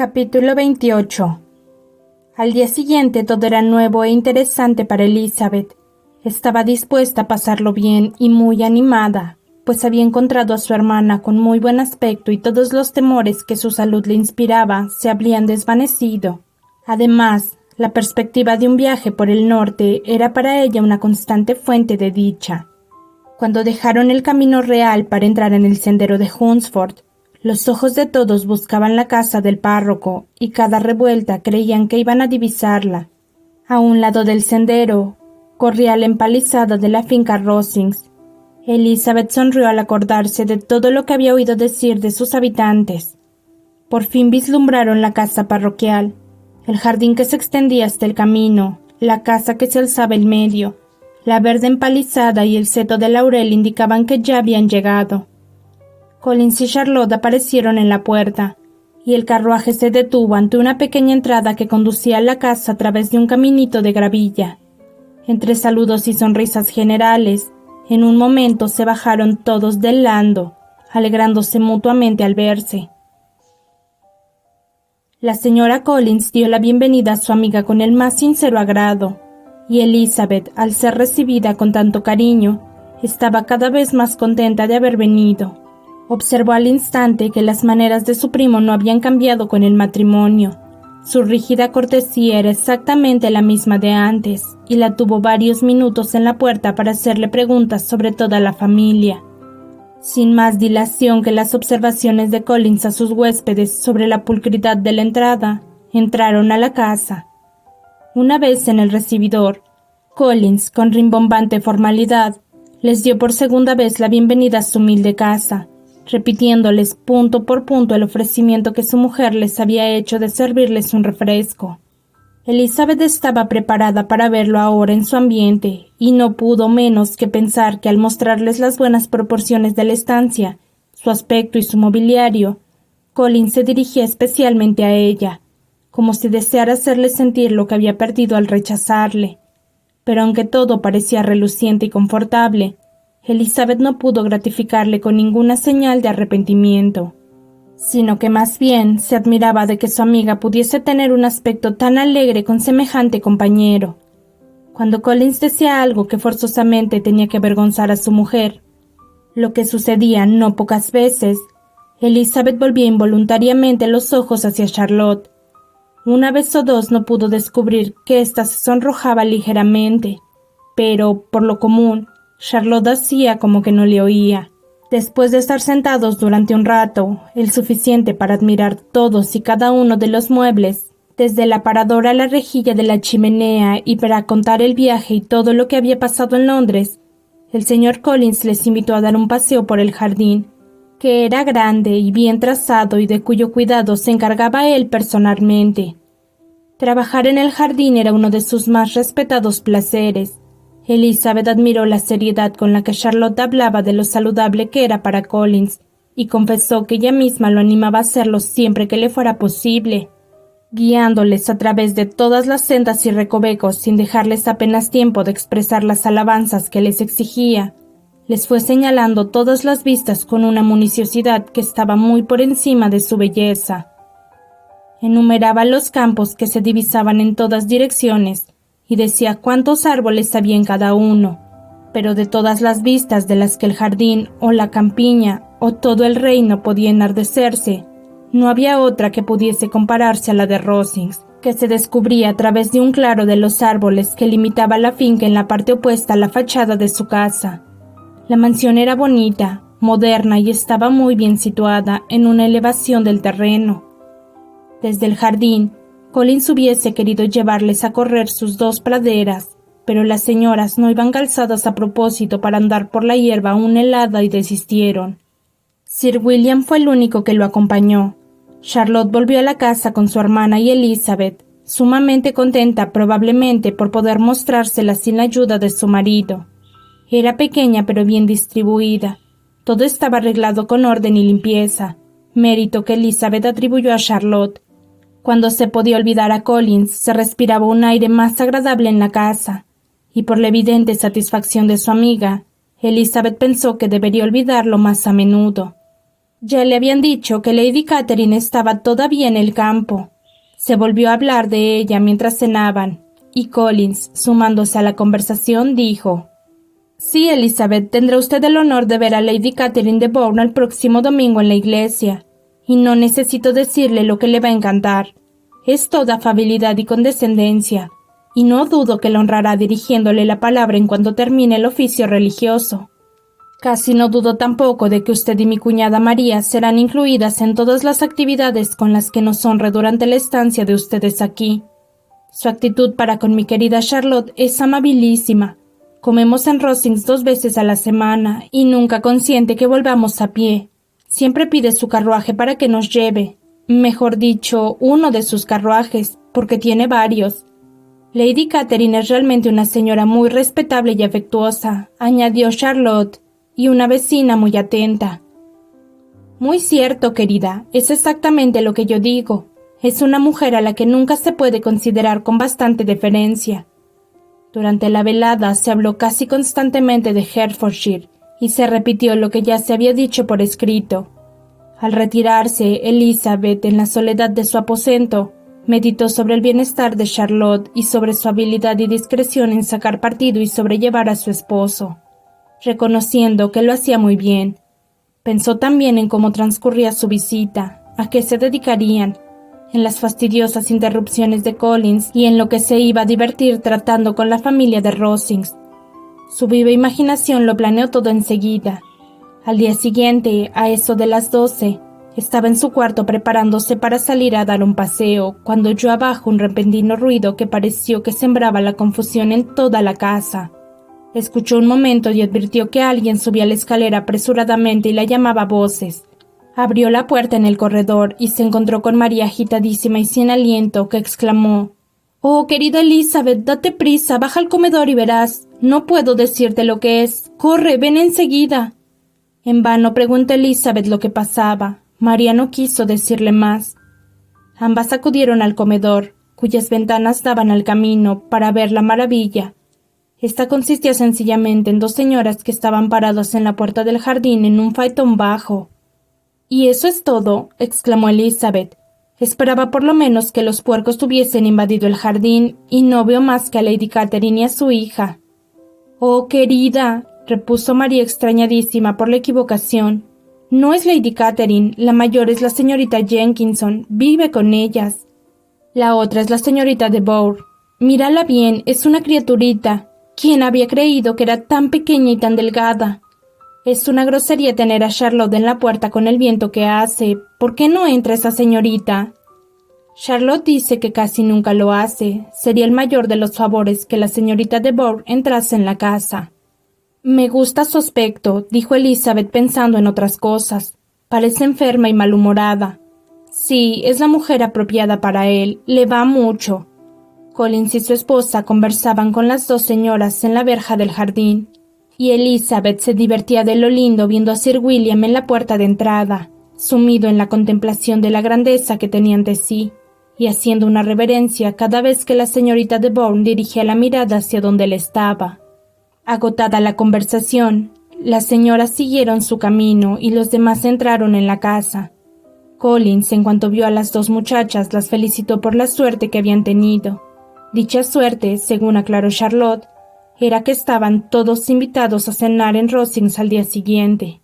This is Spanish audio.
Capítulo 28. Al día siguiente todo era nuevo e interesante para Elizabeth. Estaba dispuesta a pasarlo bien y muy animada, pues había encontrado a su hermana con muy buen aspecto y todos los temores que su salud le inspiraba se habían desvanecido. Además, la perspectiva de un viaje por el norte era para ella una constante fuente de dicha. Cuando dejaron el camino real para entrar en el sendero de Hunsford, los ojos de todos buscaban la casa del párroco y cada revuelta creían que iban a divisarla. A un lado del sendero corría la empalizada de la finca Rosings. Elizabeth sonrió al acordarse de todo lo que había oído decir de sus habitantes. Por fin vislumbraron la casa parroquial, el jardín que se extendía hasta el camino, la casa que se alzaba en medio. La verde empalizada y el seto de laurel indicaban que ya habían llegado. Collins y Charlotte aparecieron en la puerta, y el carruaje se detuvo ante una pequeña entrada que conducía a la casa a través de un caminito de gravilla. Entre saludos y sonrisas generales, en un momento se bajaron todos del lando, alegrándose mutuamente al verse. La señora Collins dio la bienvenida a su amiga con el más sincero agrado, y Elizabeth, al ser recibida con tanto cariño, estaba cada vez más contenta de haber venido. Observó al instante que las maneras de su primo no habían cambiado con el matrimonio. Su rígida cortesía era exactamente la misma de antes, y la tuvo varios minutos en la puerta para hacerle preguntas sobre toda la familia. Sin más dilación que las observaciones de Collins a sus huéspedes sobre la pulcridad de la entrada, entraron a la casa. Una vez en el recibidor, Collins, con rimbombante formalidad, les dio por segunda vez la bienvenida a su humilde casa, repitiéndoles punto por punto el ofrecimiento que su mujer les había hecho de servirles un refresco. Elizabeth estaba preparada para verlo ahora en su ambiente, y no pudo menos que pensar que al mostrarles las buenas proporciones de la estancia, su aspecto y su mobiliario, Collins se dirigía especialmente a ella, como si deseara hacerle sentir lo que había perdido al rechazarle. Pero aunque todo parecía reluciente y confortable, Elizabeth no pudo gratificarle con ninguna señal de arrepentimiento, sino que más bien se admiraba de que su amiga pudiese tener un aspecto tan alegre con semejante compañero. Cuando Collins decía algo que forzosamente tenía que avergonzar a su mujer, lo que sucedía no pocas veces, Elizabeth volvía involuntariamente los ojos hacia Charlotte. Una vez o dos no pudo descubrir que ésta se sonrojaba ligeramente, pero, por lo común, Charlotte hacía como que no le oía. Después de estar sentados durante un rato, el suficiente para admirar todos y cada uno de los muebles, desde el aparador a la rejilla de la chimenea y para contar el viaje y todo lo que había pasado en Londres, el señor Collins les invitó a dar un paseo por el jardín, que era grande y bien trazado y de cuyo cuidado se encargaba él personalmente. Trabajar en el jardín era uno de sus más respetados placeres. Elizabeth admiró la seriedad con la que Charlotte hablaba de lo saludable que era para Collins, y confesó que ella misma lo animaba a hacerlo siempre que le fuera posible, guiándoles a través de todas las sendas y recovecos sin dejarles apenas tiempo de expresar las alabanzas que les exigía. Les fue señalando todas las vistas con una minuciosidad que estaba muy por encima de su belleza. Enumeraba los campos que se divisaban en todas direcciones, y decía cuántos árboles había en cada uno, pero de todas las vistas de las que el jardín o la campiña o todo el reino podía enardecerse, no había otra que pudiese compararse a la de Rosings, que se descubría a través de un claro de los árboles que limitaba la finca en la parte opuesta a la fachada de su casa. La mansión era bonita, moderna y estaba muy bien situada en una elevación del terreno. Desde el jardín, Collins hubiese querido llevarles a correr sus dos praderas, pero las señoras no iban calzadas a propósito para andar por la hierba aún helada y desistieron. Sir William fue el único que lo acompañó. Charlotte volvió a la casa con su hermana y Elizabeth, sumamente contenta probablemente por poder mostrárselas sin la ayuda de su marido. Era pequeña pero bien distribuida. Todo estaba arreglado con orden y limpieza, mérito que Elizabeth atribuyó a Charlotte. Cuando se podía olvidar a Collins, se respiraba un aire más agradable en la casa, y por la evidente satisfacción de su amiga, Elizabeth pensó que debería olvidarlo más a menudo. Ya le habían dicho que Lady Catherine estaba todavía en el campo. Se volvió a hablar de ella mientras cenaban, y Collins, sumándose a la conversación, dijo: «Sí, Elizabeth, tendrá usted el honor de ver a Lady Catherine de Bourne el próximo domingo en la iglesia, y no necesito decirle lo que le va a encantar. Es toda afabilidad y condescendencia, y no dudo que la honrará dirigiéndole la palabra en cuanto termine el oficio religioso. Casi no dudo tampoco de que usted y mi cuñada María serán incluidas en todas las actividades con las que nos honre durante la estancia de ustedes aquí. Su actitud para con mi querida Charlotte es amabilísima. Comemos en Rosings 2 veces a la semana y nunca consiente que volvamos a pie. Siempre pide su carruaje para que nos lleve. Mejor dicho, uno de sus carruajes, porque tiene varios. Lady Catherine es realmente una señora muy respetable y afectuosa», añadió Charlotte, «y una vecina muy atenta». «Muy cierto, querida, es exactamente lo que yo digo. Es una mujer a la que nunca se puede considerar con bastante deferencia». Durante la velada se habló casi constantemente de Hertfordshire y se repitió lo que ya se había dicho por escrito. Al retirarse, Elizabeth, en la soledad de su aposento, meditó sobre el bienestar de Charlotte y sobre su habilidad y discreción en sacar partido y sobrellevar a su esposo, reconociendo que lo hacía muy bien. Pensó también en cómo transcurría su visita, a qué se dedicarían, en las fastidiosas interrupciones de Collins y en lo que se iba a divertir tratando con la familia de Rosings. Su viva imaginación lo planeó todo enseguida. Al día siguiente, a eso de las 12, estaba en su cuarto preparándose para salir a dar un paseo, cuando oyó abajo un repentino ruido que pareció que sembraba la confusión en toda la casa. Escuchó un momento y advirtió que alguien subía la escalera apresuradamente y la llamaba a voces. Abrió la puerta en el corredor y se encontró con María agitadísima y sin aliento, que exclamó: «Oh, querida Elizabeth, date prisa, baja al comedor y verás. No puedo decirte lo que es. Corre, ven enseguida». En vano preguntó Elizabeth lo que pasaba. María no quiso decirle más. Ambas acudieron al comedor, cuyas ventanas daban al camino, para ver la maravilla. Esta consistía sencillamente en 2 señoras que estaban paradas en la puerta del jardín en un faetón bajo. «¿Y eso es todo?», exclamó Elizabeth. «Esperaba por lo menos que los puercos hubiesen invadido el jardín, y no veo más que a Lady Catherine y a su hija». «Oh, querida», repuso María extrañadísima por la equivocación. «No es Lady Catherine, la mayor es la señorita Jenkinson, vive con ellas. La otra es la señorita de Bourne. Mírala bien, es una criaturita. ¿Quién había creído que era tan pequeña y tan delgada? Es una grosería tener a Charlotte en la puerta con el viento que hace. ¿Por qué no entra esa señorita?» «Charlotte dice que casi nunca lo hace. Sería el mayor de los favores que la señorita de Bourne entrase en la casa». «Me gusta su aspecto», dijo Elizabeth pensando en otras cosas. «Parece enferma y malhumorada. Sí, es la mujer apropiada para él. Le va mucho». Collins y su esposa conversaban con las 2 señoras en la verja del jardín, y Elizabeth se divertía de lo lindo viendo a Sir William en la puerta de entrada, sumido en la contemplación de la grandeza que tenía ante sí, y haciendo una reverencia cada vez que la señorita de Bourne dirigía la mirada hacia donde él estaba. Agotada la conversación, las señoras siguieron su camino y los demás entraron en la casa. Collins, en cuanto vio a las 2 muchachas, las felicitó por la suerte que habían tenido. Dicha suerte, según aclaró Charlotte, era que estaban todos invitados a cenar en Rosings al día siguiente.